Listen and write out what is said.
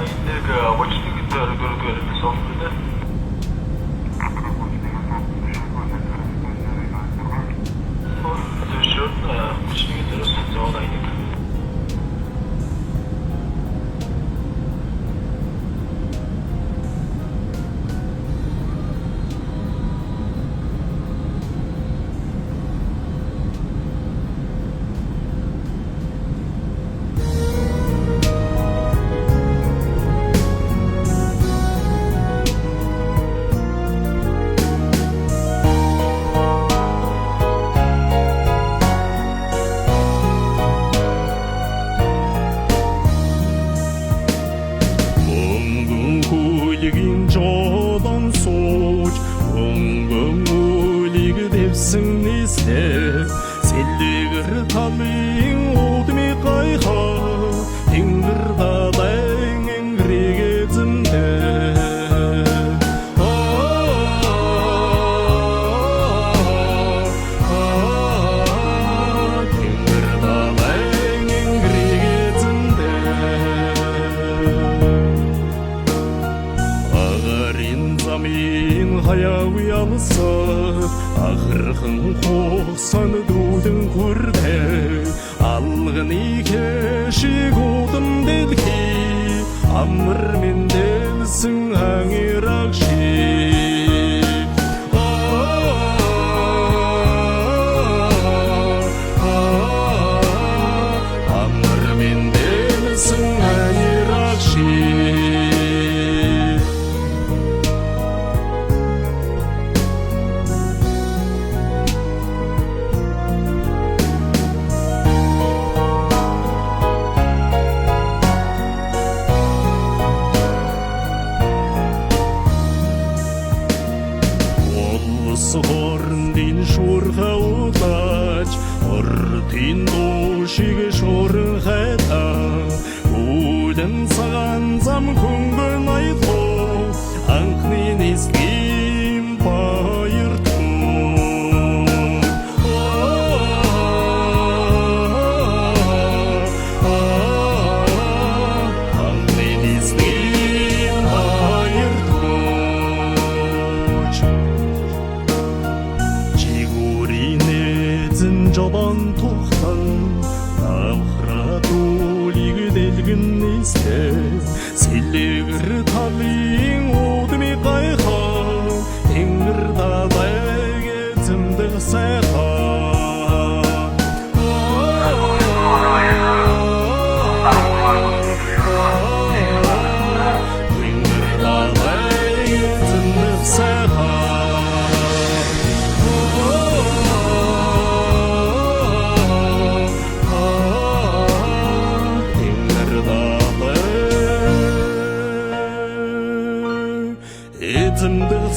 Обочинники дөрі софтвerde. Совершенно обочинники дөрі софтвerde. Жолын соч, оңғың өлігі депсің несте, селдегір талың олдыме қайқа, теңгір далаң әңгіреге зімді. Теңгір далаң әңгіреге зімді. Замин хаяуи алысы, ақырқын қоқсан дудың көрді, алғын екешік отым делки, амыр мен делсің аңырақ шек. Амыр мен делсің аңырақ шек. Сорын шурха утач, ортин дошиге шорын хайта, уден саған зам күнгін айту, аңқнен еским байырту. Аңқнен еским байырту. Жабан тоқтан, нақыра толигі делгін есте, селегір талың одыме қайқа, теңгір далайге зімдіқ сайқа. Теңгір далайге зімдіқ сайқа. It's in the